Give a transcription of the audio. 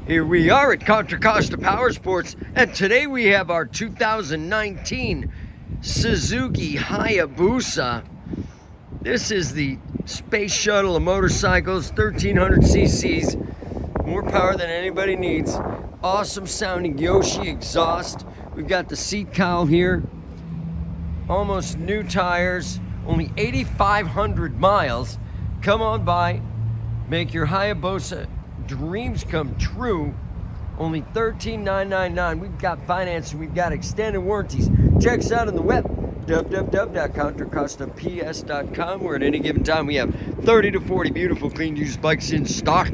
Here we are at Contra Costa Powersports, and today we have our 2019 Suzuki Hayabusa. This is the space shuttle of motorcycles, 1300 cc's, more power than anybody needs. Awesome sounding Yoshi exhaust. We've got the seat cowl here, almost new tires, only 8,500 miles. Come on by, make your Hayabusa dreams come true. Only $13,999. We've got financing, we've got extended warranties. Check us out on the web, www.contracostaps.com, where at any given time we have 30 to 40 beautiful clean used bikes in stock.